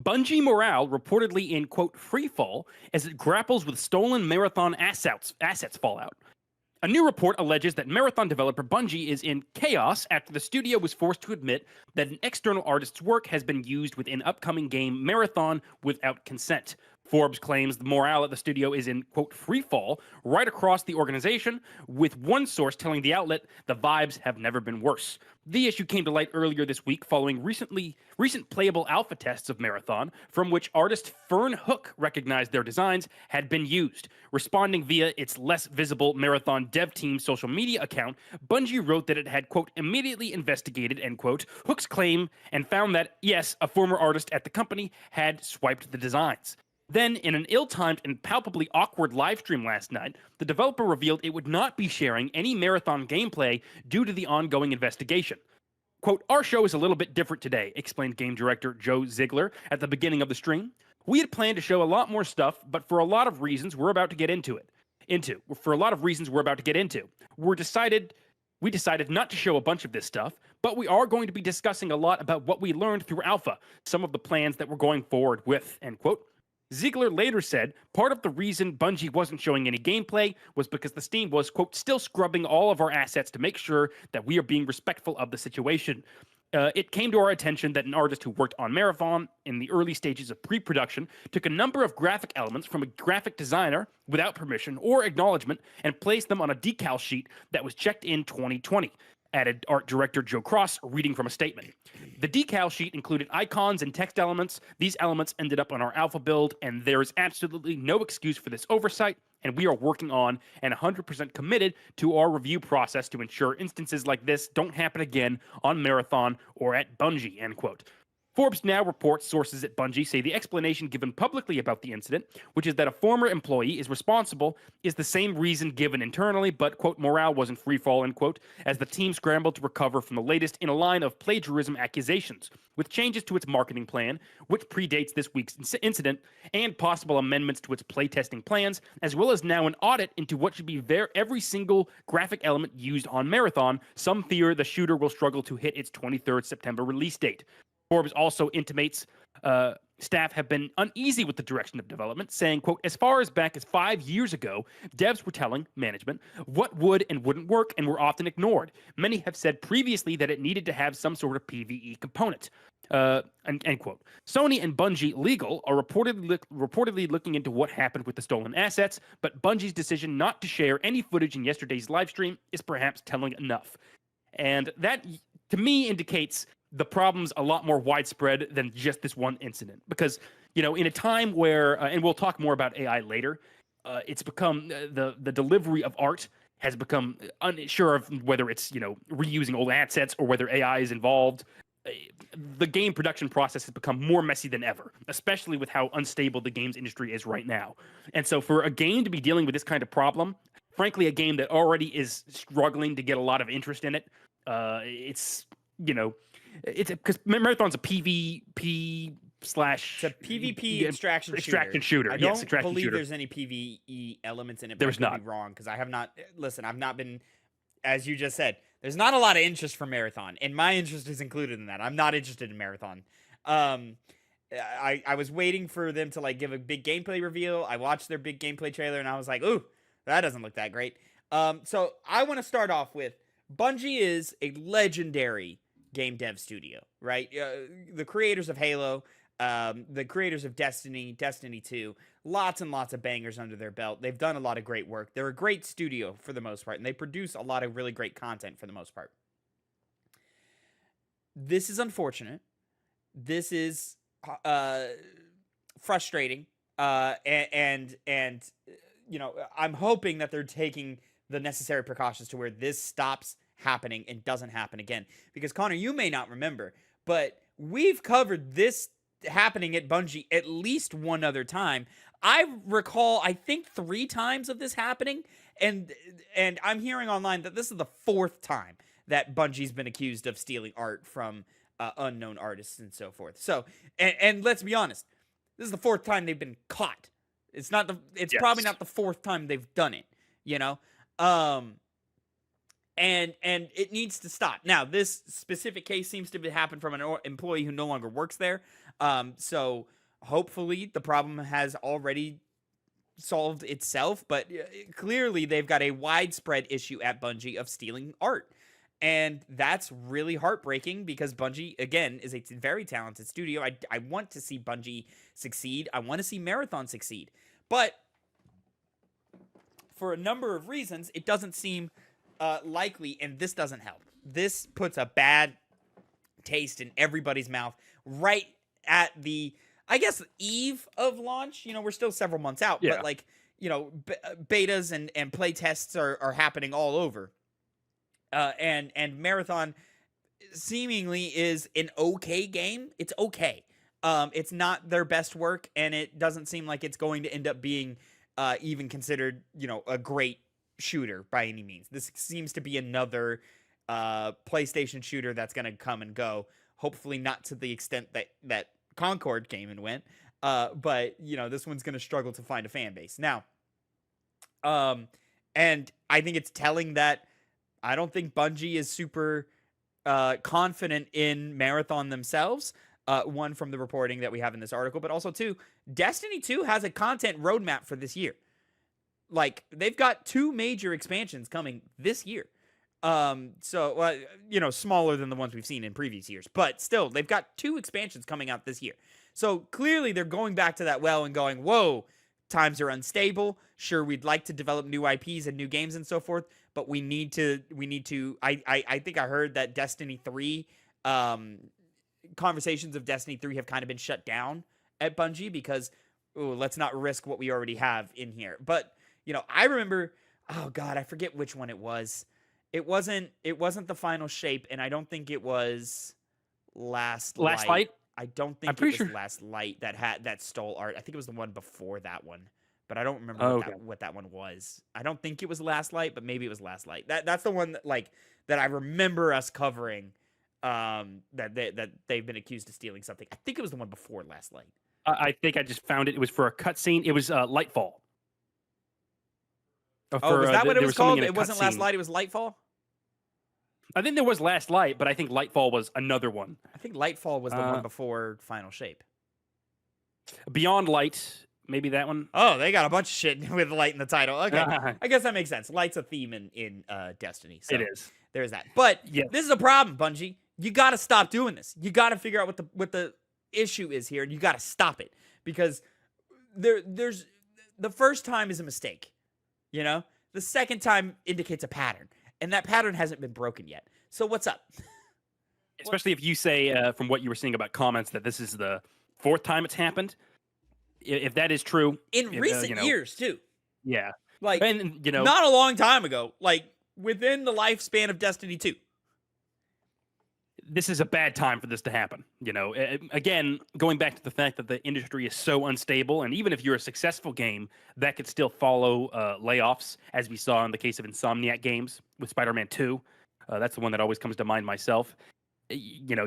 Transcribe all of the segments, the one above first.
Bungie morale reportedly in, quote, free fall as it grapples with stolen Marathon assets fallout. A new report alleges that Marathon developer Bungie is in chaos after the studio was forced to admit that an external artist's work has been used within upcoming game Marathon without consent. Forbes claims the morale at the studio is in, quote, free fall right across the organization, with one source telling the outlet the vibes have never been worse. The issue came to light earlier this week following recent playable alpha tests of Marathon, from which artist Fern Hook recognized their designs had been used. Responding via its less visible Marathon dev team social media account, Bungie wrote that it had, quote, immediately investigated, end quote, Hook's claim and found that, yes, a former artist at the company had swiped the designs. Then, in an ill-timed and palpably awkward livestream last night, the developer revealed it would not be sharing any Marathon gameplay due to the ongoing investigation. Quote, our show is a little bit different today, explained game director Joe Ziegler at the beginning of the stream. We had planned to show a lot more stuff, but for a lot of reasons we're about to get into. We decided not to show a bunch of this stuff, but we are going to be discussing a lot about what we learned through Alpha, some of the plans that we're going forward with, end quote. Ziegler later said part of the reason Bungie wasn't showing any gameplay was because the team was, quote, still scrubbing all of our assets to make sure that we are being respectful of the situation. It came to our attention that an artist who worked on Marathon in the early stages of pre-production took a number of graphic elements from a graphic designer without permission or acknowledgement and placed them on a decal sheet that was checked in 2020. Added art director Joe Cross, reading from a statement. The decal sheet included icons and text elements. These elements ended up on our alpha build, and there is absolutely no excuse for this oversight, and we are working on and 100% committed to our review process to ensure instances like this don't happen again on Marathon or at Bungie, end quote. Forbes now reports sources at Bungie say the explanation given publicly about the incident, which is that a former employee is responsible, is the same reason given internally, but, quote, morale wasn't free fall, end quote, as the team scrambled to recover from the latest in a line of plagiarism accusations, with changes to its marketing plan, which predates this week's incident, and possible amendments to its playtesting plans, as well as now an audit into what should be every single graphic element used on Marathon. Some fear the shooter will struggle to hit its 23rd September release date. Forbes also intimates staff have been uneasy with the direction of development, saying, quote, as far as back as 5 years ago, devs were telling management what would and wouldn't work and were often ignored. Many have said previously that it needed to have some sort of PvE component. End quote. Sony and Bungie legal are reportedly looking into what happened with the stolen assets, but Bungie's decision not to share any footage in yesterday's live stream is perhaps telling enough. And that, to me, indicates the problem's a lot more widespread than just this one incident. Because, you know, in a time where, and we'll talk more about AI later, it's become, the delivery of art has become unsure of whether it's, you know, reusing old assets or whether AI is involved. The game production process has become more messy than ever, especially with how unstable the games industry is right now. And so for a game to be dealing with this kind of problem, frankly, a game that already is struggling to get a lot of interest in it, it's, you know, it's because Marathon's a PvP slash... It's a PvP extraction shooter. I don't believe there's any PvE elements in it, but there's not. Be wrong, because I have not... Listen, I've not been... As you just said, there's not a lot of interest for Marathon, and my interest is included in that. I'm not interested in Marathon. I was waiting for them to, like, give a big gameplay reveal. I watched their big gameplay trailer, and I was like, ooh, that doesn't look that great. So I want to start off with, Bungie is a legendary game dev studio, right? The creators of Halo, the creators of Destiny 2, lots and lots of bangers under their belt. They've done a lot of great work. They're a great studio for the most part, and they produce a lot of really great content for the most part. This is unfortunate. This is frustrating, and you know, I'm hoping that they're taking the necessary precautions to where this stops happening and doesn't happen again. Because, Connor, you may not remember, but we've covered this happening at Bungie at least one other time. I recall, I think, 3 times of this happening, and I'm hearing online that this is the 4th time that Bungie's been accused of stealing art from unknown artists and so forth. So, and let's be honest, this is the 4th time they've been caught. It's not the. It's Yes. probably not the 4th time they've done it. You know. And it needs to stop. Now, this specific case seems to happen from an employee who no longer works there. So Hopefully, the problem has already solved itself, but clearly they've got a widespread issue at Bungie of stealing art. And that's really heartbreaking because Bungie, again, is a very talented studio. I want to see Bungie succeed. I want to see Marathon succeed. But for a number of reasons, it doesn't seem likely, and this doesn't help. This puts a bad taste in everybody's mouth right at the, I guess, eve of launch. You know, we're still several months out, Yeah. but like, you know, betas and play tests are happening all over. And Marathon seemingly is an okay game. It's okay. It's not their best work, and it doesn't seem like it's going to end up being even considered, you know, a great shooter by any means. This seems to be another PlayStation shooter that's going to come and go. Hopefully not to the extent that Concord came and went. But, you know, this one's going to struggle to find a fan base. Now, and I think it's telling that I don't think Bungie is super confident in Marathon themselves. One, from the reporting that we have in this article, but also two, Destiny 2 has a content roadmap for this year. Like, they've got 2 major expansions coming this year. So, you know, smaller than the ones we've seen in previous years, but still, they've got 2 expansions coming out this year. So clearly they're going back to that well and going, whoa, times are unstable. Sure, we'd like to develop new IPs and new games and so forth, but we need to, I think I heard that Destiny 3, conversations of Destiny 3 have kind of been shut down at Bungie because, let's not risk what we already have in here. But, you know, I remember, oh God, I forget which one it was. It wasn't the final shape, and I don't think it was Last Light. I don't think it was Last Light that stole art. I think it was the one before that one, but I don't remember what that one was. I don't think it was Last Light, but maybe it was Last Light. That's the one that I remember us covering. That they've been accused of stealing something. I think it was the one before Last Light. I think I just found it. It was for a cutscene. It was Lightfall. Was that what it was called? It wasn't Last Light. It was Lightfall. I think there was Last Light, but I think Lightfall was another one. I think Lightfall was the one before Final Shape. Beyond Light, maybe that one. Oh, they got a bunch of shit with light in the title. Okay, I guess that makes sense. Light's a theme in Destiny. So it is. There's that. But this is a problem, Bungie. You got to stop doing this. You got to figure out what the issue is here, and you got to stop it because there's the first time is a mistake. You know, the second time indicates a pattern, and that pattern hasn't been broken yet. So what's up? Especially if you say, from what you were saying about comments, that this is the 4th time it's happened. If that is true, in recent years too. Yeah, like, and you know, not a long time ago, like within the lifespan of Destiny 2. This is a bad time for this to happen. You know, again, going back to the fact that the industry is so unstable, and even if you're a successful game, that could still follow layoffs, as we saw in the case of Insomniac Games with Spider-Man 2. That's the one that always comes to mind myself. You know,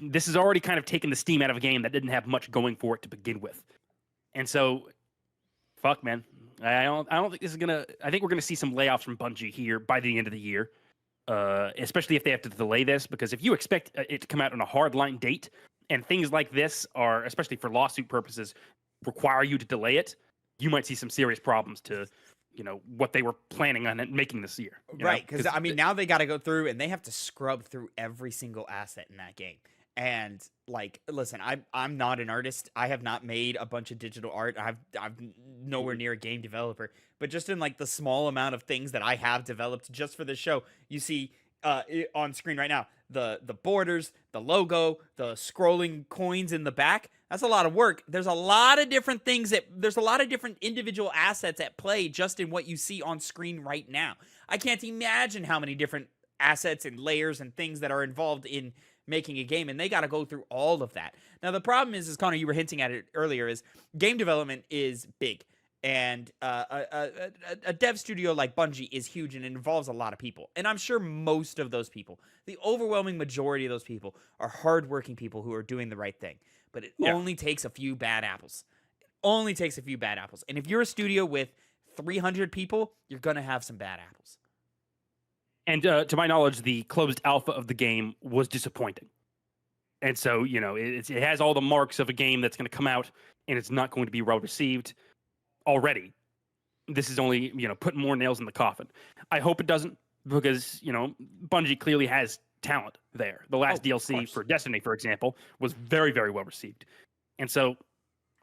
this has already kind of taken the steam out of a game that didn't have much going for it to begin with. And so, fuck, man. I don't think this is gonna. I think we're gonna see some layoffs from Bungie here by the end of the year. Especially if they have to delay this, because if you expect it to come out on a hardline date, and things like this are, especially for lawsuit purposes, require you to delay it, you might see some serious problems to, you know, what they were planning on making this year. Right, because I mean, now they got to go through and they have to scrub through every single asset in that game. And like, listen, I'm not an artist. I have not made a bunch of digital art. I'm nowhere near a game developer. But just in like the small amount of things that I have developed just for this show, you see on screen right now the borders, the logo, the scrolling coins in the back. That's a lot of work. There's a lot of different things there's a lot of different individual assets at play just in what you see on screen right now. I can't imagine how many different assets and layers and things that are involved in making a game, and they got to go through all of that. Now, the problem is Connor, you were hinting at it earlier, is game development is big, and a dev studio like Bungie is huge, and it involves a lot of people. And I'm sure most of those people, the overwhelming majority of those people, are hardworking people who are doing the right thing. But it only takes a few bad apples. It only takes a few bad apples. And if you're a studio with 300 people, you're going to have some bad apples. And to my knowledge, the closed alpha of the game was disappointing. And so, it has all the marks of a game that's going to come out and it's not going to be well received already. This is only, putting more nails in the coffin. I hope it doesn't, because, Bungie clearly has talent there. The last Of DLC course. for Destiny, for example, was very, very well received. And so,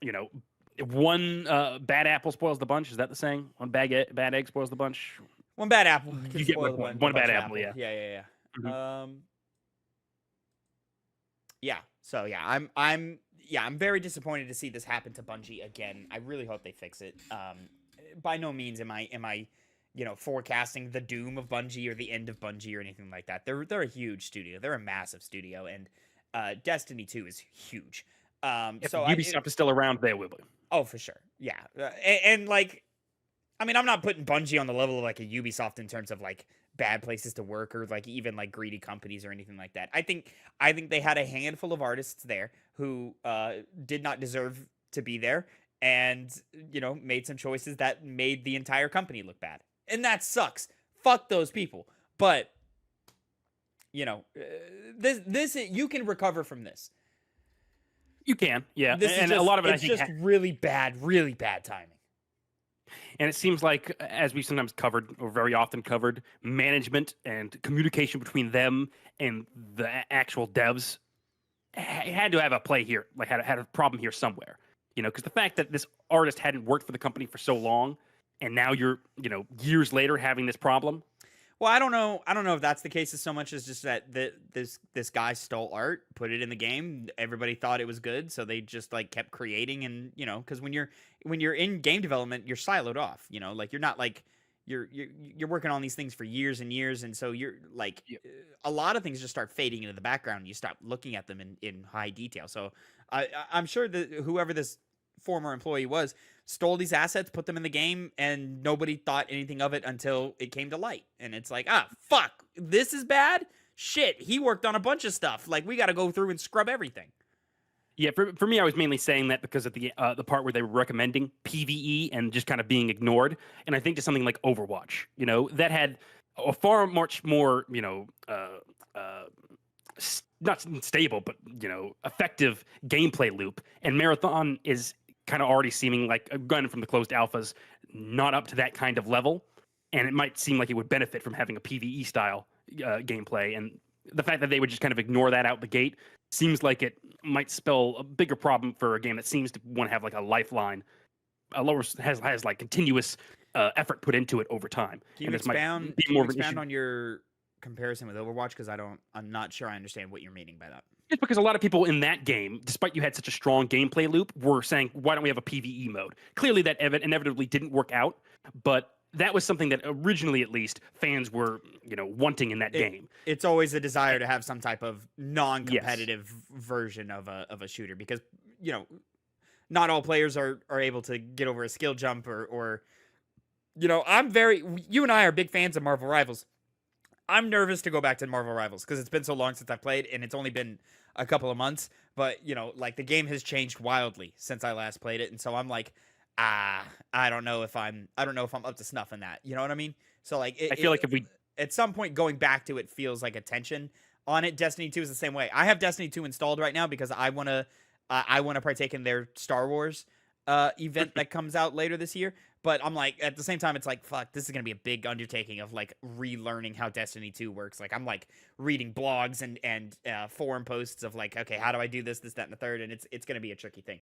you know, one bad apple spoils the bunch. Is that the saying? One bad egg spoils the bunch. One bad apple You can get my spoil point. the One bunch bad of apple, yeah. Yeah. Mhm. Yeah. So yeah, I'm very disappointed to see this happen to Bungie again. I really hope they fix it. By no means am I forecasting the doom of Bungie or the end of Bungie or anything like that. They're a huge studio. They're a massive studio, and Destiny 2 is huge. If So Ubisoft is still around, they will be. oh, for sure. Yeah. And like, I mean, I'm not putting Bungie on the level of like a Ubisoft in terms of like bad places to work or like even like greedy companies or anything like that. I think they had a handful of artists there who did not deserve to be there, and made some choices that made the entire company look bad, and that sucks. Fuck those people. But this you can recover from this. You can, yeah. This is And just a lot of it, I it's think, just really bad timing. and it seems like, as we sometimes covered or very often covered, management and communication between them and the actual devs had to have a play here, like had a problem here somewhere. Because the fact that this artist hadn't worked for the company for so long, and now you're, years later having this problem. Well, I don't know. I don't know if that's the case as so much as just that this guy stole art, put it in the game. Everybody thought it was good, so they just like kept creating, and because when you're in game development, you're siloed off. Like you're not like you're working on these things for years and years, and so you're like Yeah. a lot of things just start fading into the background. And you stop looking at them in high detail. So I'm sure that whoever this former employee was stole these assets, put them in the game, and nobody thought anything of it until it came to light. And it's like, fuck, this is bad? Shit, he worked on a bunch of stuff. Like, we got to go through and scrub everything. Yeah, for me, I was mainly saying that because of the part where they were recommending PVE and just kind of being ignored. And I think to something like Overwatch, that had a far much more, not stable, but effective gameplay loop. And Marathon is kind of already seeming like a gun from the closed alphas, not up to that kind of level. And it might seem like it would benefit from having a PVE style gameplay. And the fact that they would just kind of ignore that out the gate seems like it might spell a bigger problem for a game that seems to want to have like a lifeline, a lower has like continuous effort put into it over time. Can you And this might expound, be more of an issue. on your comparison with Overwatch? Because I'm not sure I understand what you're meaning by that. Just because a lot of people in that game, despite you had such a strong gameplay loop, were saying, why don't we have a PvE mode? Clearly that inevitably didn't work out, but that was something that originally, at least, fans were, wanting in that game. It's always a desire to have some type of Yes. non-competitive version of a shooter, because not all players are able to get over a skill jump or you and I are big fans of Marvel Rivals. I'm nervous to go back to Marvel Rivals because it's been so long since I played, and it's only been a couple of months. But like the game has changed wildly since I last played it, and so I'm like, I don't know if I'm up to snuff in that. You know what I mean? So like, I feel like if we at some point going back to it feels like a tension on it. Destiny 2 is the same way. I have Destiny 2 installed right now because I wanna partake in their Star Wars event that comes out later this year. But I'm like, at the same time, it's like, fuck, this is gonna be a big undertaking of like relearning how Destiny 2 works. Like, I'm like reading blogs and forum posts of like, okay, how do I do this, that, and the third, and it's gonna be a tricky thing.